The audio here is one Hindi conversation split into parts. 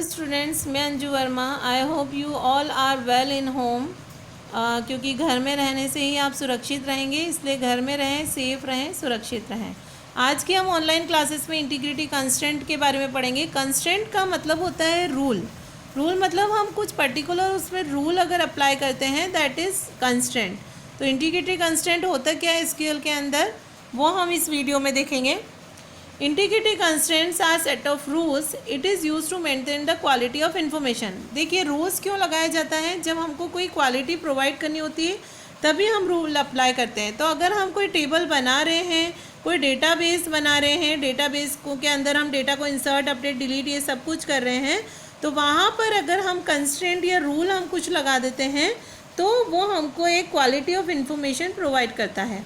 स्टूडेंट्स, मैं Anju Verma. I hope you all are well in home. क्योंकि घर में रहने से ही आप सुरक्षित रहेंगे, इसलिए घर में रहें, सेफ रहें, सुरक्षित रहें। आज की हम ऑनलाइन क्लासेस में इंटीग्रिटी कंस्ट्रेंट के बारे में पढ़ेंगे। कंस्ट्रेंट का मतलब होता है रूल। रूल मतलब हम कुछ पर्टिकुलर उसमें रूल अगर अप्लाई करते हैं, दैट इज़ कंस्ट्रेंट। तो इंटीग्रिटी कंस्ट्रेंट होता क्या है एसक्यूएल के अंदर, वो हम इस वीडियो में देखेंगे। Integrity constraints are set of rules it is use to maintain the quality of information. देखिए, रूल्स क्यों लगाया जाता है? जब हमको कोई क्वालिटी प्रोवाइड करनी होती है तभी हम रूल अप्लाई करते हैं। तो अगर हम कोई टेबल बना रहे हैं, कोई डेटाबेस बना रहे हैं, डेटाबेस को के अंदर हम डेटा को इंसर्ट, अपडेट, डिलीट ये सब कुछ कर रहे हैं, तो वहाँ पर अगर हम कंस्ट्रेंट या रूल हम कुछ लगा देते हैं तो वो हमको एक क्वालिटी ऑफ इन्फॉर्मेशन प्रोवाइड करता है।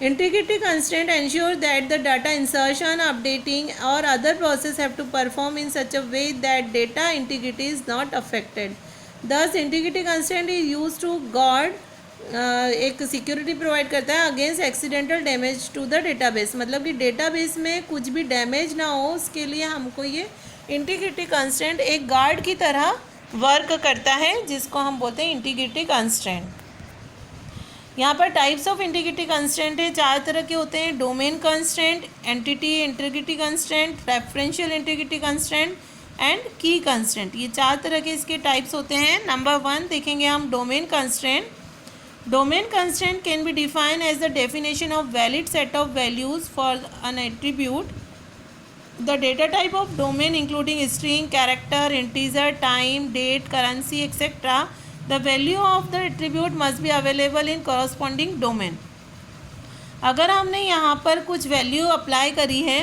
Integrity constraint ensure that the data insertion, updating or other process have to perform in such a way that data integrity is not affected. Thus, integrity constraint is used to guard एक सिक्योरिटी प्रोवाइड करता है against accidental damage to the database. मतलब कि डेटाबेस में कुछ भी डैमेज ना हो, उसके लिए हमको ये इंटीग्रिटी कंस्ट्रेंट एक गार्ड की तरह वर्क करता है, जिसको हम बोलते हैं इंटीग्रिटी कंस्ट्रेंट। यहाँ पर टाइप्स ऑफ इंटीग्रिटी कंस्ट्रेंट है, 4 तरह के होते हैं। Domain constraint, entity integrity constraint, referential integrity constraint and की कंस्ट्रेंट। ये 4 तरह के इसके टाइप्स होते हैं। नंबर 1 देखेंगे हम, domain constraint. Domain constraint can be defined as the definition of valid set of values for an attribute. The data type of domain including string, character, integer, time, date, currency etcetera. The value of the attribute must be available in corresponding domain. अगर हमने यहाँ पर कुछ वैल्यू अप्लाई करी है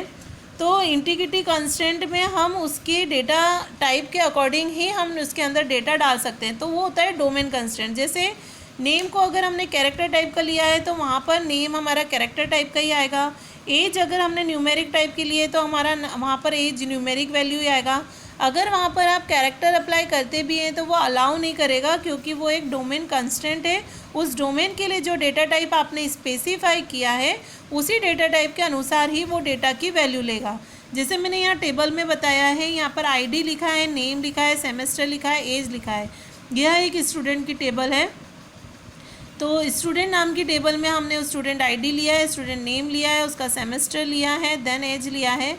तो इंटीग्रिटी कंस्ट्रेंट में हम उसके डेटा टाइप के अकॉर्डिंग ही हम उसके अंदर डेटा डाल सकते हैं, तो वो होता है डोमेन कंस्ट्रेंट। जैसे नेम को अगर हमने कैरेक्टर टाइप का लिया है तो वहाँ पर नेम हमारा कैरेक्टर टाइप का ही आएगा। एज अगर हमने न्यूमेरिक टाइप के लिए तो हमारा वहाँ पर एज न्यूमेरिक वैल्यू ही आएगा। अगर वहाँ पर आप कैरेक्टर अप्लाई करते भी हैं तो वो अलाउ नहीं करेगा, क्योंकि वो एक डोमेन कंस्ट्रेंट है। उस डोमेन के लिए जो डेटा टाइप आपने स्पेसिफाई किया है उसी डेटा टाइप के अनुसार ही वो डेटा की वैल्यू लेगा। जैसे मैंने यहाँ टेबल में बताया है, यहाँ पर आईडी लिखा है, नेम लिखा है, सेमेस्टर लिखा है, एज लिखा है। यह एक स्टूडेंट की टेबल है। तो स्टूडेंट नाम की टेबल में हमने स्टूडेंट आईडी लिया है, स्टूडेंट नेम लिया है, उसका सेमेस्टर लिया है, देन एज लिया है।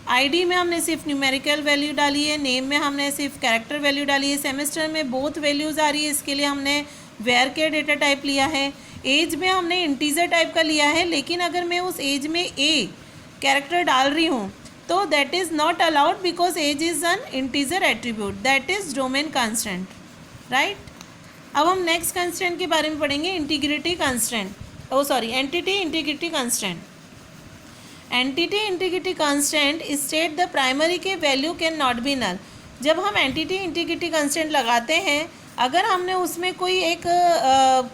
आईडी में हमने सिर्फ न्यूमेरिकल वैल्यू डाली है, नेम में हमने सिर्फ कैरेक्टर वैल्यू डाली है, सेमेस्टर में बोथ वैल्यूज़ आ रही है, इसके लिए हमने वेयर के डेटा टाइप लिया है। एज में हमने इंटीजर टाइप का लिया है, लेकिन अगर मैं उस एज में ए कैरेक्टर डाल रही हूँ तो that is not allowed, because age is an integer attribute, that is domain constraint, right. अब हम नेक्स्ट कंस्ट्रेंट के बारे में पढ़ेंगे, integrity constraint, entity integrity constraint. Entity integrity constraint state the primary key value can not be null. जब हम एंटिटी इंटीग्रिटी कंस्ट्रेंट लगाते हैं, अगर हमने उसमें कोई एक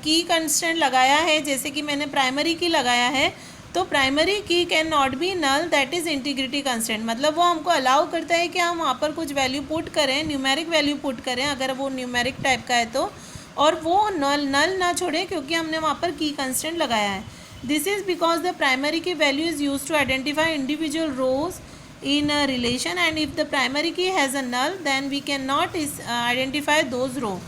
की कंस्ट्रेंट लगाया है, जैसे कि मैंने प्राइमरी की लगाया है, तो primary key can not be null, that is integrity constraint. मतलब वो हमको अलाउ करता है कि हम वहाँ पर कुछ वैल्यू पुट करें, न्यूमेरिक वैल्यू पुट करें अगर वो न्यूमेरिक टाइप का है तो, और वो नल ना छोड़े क्योंकि हमने वहाँ पर की कंस्ट्रेंट लगाया है। This is because the primary key value is used to identify individual rows in a relation, and if the primary key has a null, then we cannot identify those rows.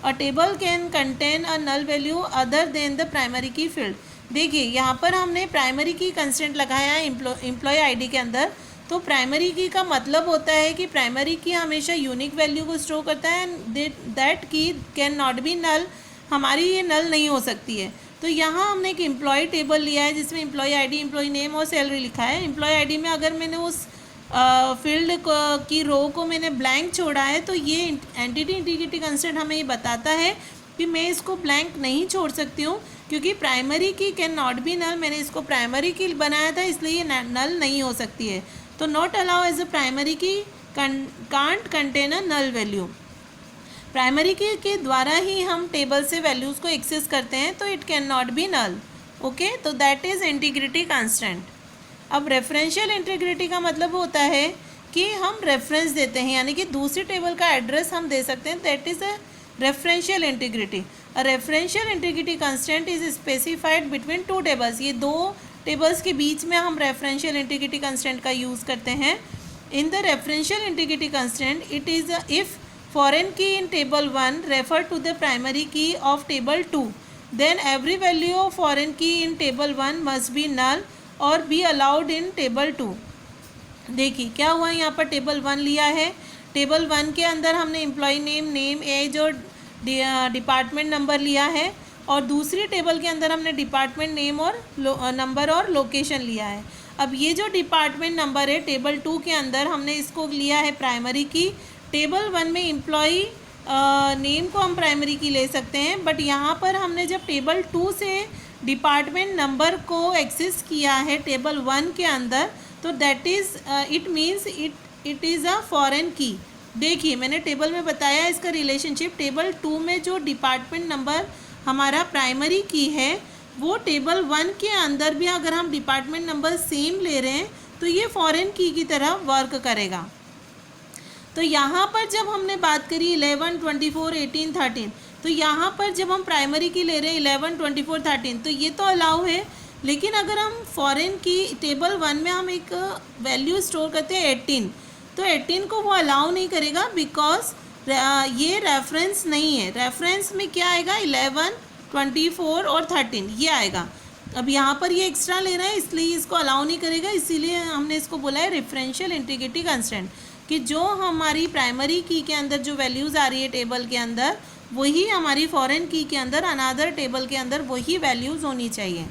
A table can contain a null value other than the primary key field. देखिए, यहाँ पर हमने प्राइमरी की कंस्ट्रेंट लगाया है एम्प्लॉय आईडी के अंदर। तो प्राइमरी की का मतलब होता है कि प्राइमरी की हमेशा यूनिक वैल्यू को स्टोर करता है, दैट की कैन नॉट बी नल, हमारी ये नल नहीं हो सकती है। तो यहाँ हमने एक एम्प्लॉय टेबल लिया है जिसमें एम्प्लॉय आईडी, एम्प्लॉय नेम और सैलरी लिखा है। एम्प्लॉय आईडी में अगर मैंने उस फील्ड की रो को मैंने ब्लैंक छोड़ा है तो ये एंटिटी इंटीग्रिटी कंस्ट्रेंट हमें ये बताता है कि मैं इसको ब्लैंक नहीं छोड़ सकती हूँ, क्योंकि primary key can not be नल, मैंने इसको प्राइमरी की बनाया था इसलिए ये नल नहीं हो सकती है। तो not allow as a primary key can't contain a null value. Primary key के द्वारा ही हम टेबल से वैल्यूज़ को एक्सेस करते हैं, तो it can not be null, okay. तो दैट इज़ इंटीग्रिटी कंस्ट्रेंट। अब रेफरेंशियल इंटीग्रिटी का मतलब होता है कि हम रेफरेंस देते हैं, यानी कि दूसरी टेबल का एड्रेस हम दे सकते हैं, that is a referential integrity. A referential integrity constraint is specified between 2 tables. ये 2 टेबल्स के बीच में हम रेफरेंशियल इंटीग्रिटी कंस्ट्रेंट का यूज़ करते हैं। In the referential integrity constraint, it is if foreign key in table 1 refer to the primary key of table 2, then every value of foreign key in table 1 must be null or be allowed in table 2. देखिए क्या हुआ, यहाँ पर टेबल 1 लिया है, टेबल 1 के अंदर हमने एम्प्लॉय नेम, नेम, एज और डिपार्टमेंट नंबर लिया है, और दूसरी टेबल के अंदर हमने डिपार्टमेंट नेम और नंबर और लोकेशन लिया है. अब ये जो डिपार्टमेंट नंबर है टेबल 2 के अंदर हमने इसको लिया है प्राइमरी की. टेबल 1 में एम्प्लॉय नेम को हम प्राइमरी की ले सकते हैं, बट यहाँ पर हमने जब टेबल 2 से डिपार्टमेंट नंबर को एक्सेस किया है टेबल 1 के अंदर, तो that is it means it is a foreign की. देखिए मैंने टेबल में बताया इसका रिलेशनशिप. टेबल 2 में जो डिपार्टमेंट नंबर हमारा प्राइमरी की है, वो टेबल 1 के अंदर भी अगर हम डिपार्टमेंट नंबर सेम ले रहे हैं तो ये फॉरेन की तरह वर्क करेगा. तो यहाँ पर जब हमने बात करी 11, 24, 18, 13, तो यहाँ पर जब हम प्राइमरी की ले रहे हैं 11, 24, 13, तो ये तो अलाउ है. लेकिन अगर हम फॉरेन की टेबल 1 में हम एक वैल्यू स्टोर करते हैं 18, तो 18 को वो अलाउ नहीं करेगा, बिकॉज ये रेफरेंस नहीं है. रेफरेंस में क्या आएगा, 11, 24 और 13 ये आएगा. अब यहाँ पर ये एक्स्ट्रा ले रहा है इसलिए इसको अलाउ नहीं करेगा. इसीलिए हमने इसको बोला है रेफरेंशियल इंटीग्रिटी कंस्ट्रेंट, कि जो हमारी प्राइमरी की के अंदर जो वैल्यूज़ आ रही है टेबल के अंदर, वही हमारी फॉरेन की के अंदर अनदर टेबल के अंदर वही वैल्यूज़ होनी चाहिए.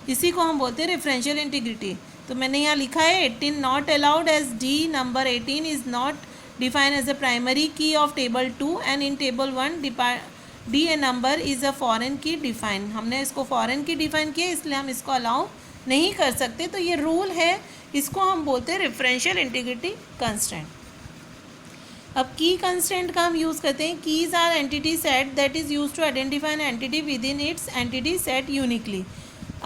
इसी को हम बोलते हैं रेफरेंशियल इंटीग्रिटी. तो मैंने यहाँ लिखा है 18 not allowed as D. Number 18 is not defined as a primary key of table 2 and in table 1 D A number is a foreign key define. हमने इसको फॉरेन की डिफाइन किया, इसलिए हम इसको अलाउ नहीं कर सकते. तो ये रूल है, इसको हम बोलते हैं रेफरेंशियल इंटीग्रिटी कंस्ट्रेंट. अब की कंस्ट्रेंट का हम यूज़ करते हैं. Keys are entity set that is use to identify an entity with in its entity set uniquely.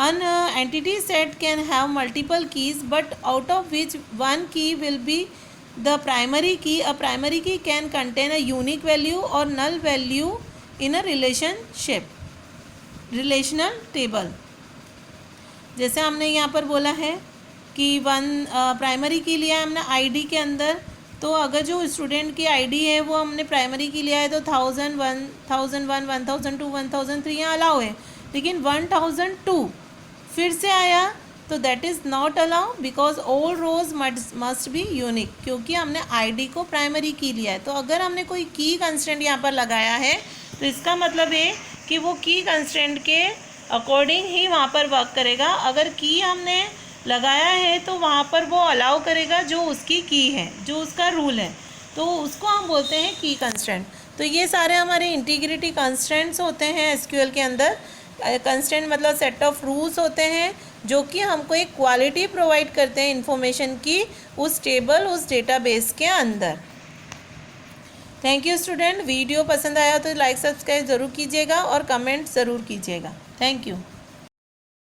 An entity set can have multiple keys, but out of which one key will be the primary key. A primary key can contain a unique value or null value in a relational table. जैसे हमने यहाँ पर बोला है कि प्राइमरी की लिया है हमने आईडी के अंदर, तो अगर जो स्टूडेंट की आईडी है वो हमने प्राइमरी की लिया है तो 1001, 1001, 1002, 1003 यहाँ अलाउ है. लेकिन 1002 फिर से आया तो that is not allow, because all rows must be unique, क्योंकि हमने आईडी को प्राइमरी की लिया है. तो अगर हमने कोई की कंस्ट्रेंट यहाँ पर लगाया है तो इसका मतलब है कि वो की कंस्ट्रेंट के अकॉर्डिंग ही वहाँ पर वर्क करेगा. अगर की हमने लगाया है तो वहाँ पर वो अलाउ करेगा जो उसकी की है, जो उसका रूल है, तो उसको हम बोलते हैं की कंस्ट्रेंट. तो ये सारे हमारे इंटीग्रिटी कंस्ट्रेंट्स होते हैं एसक्यूएल के अंदर. कंस्ट्रेंट मतलब सेट ऑफ रूल्स होते हैं जो कि हमको एक क्वालिटी प्रोवाइड करते हैं इन्फॉर्मेशन की उस टेबल, उस डेटाबेस के अंदर. Thank you student. वीडियो पसंद आया तो लाइक सब्सक्राइब ज़रूर कीजिएगा और कमेंट ज़रूर कीजिएगा. Thank you.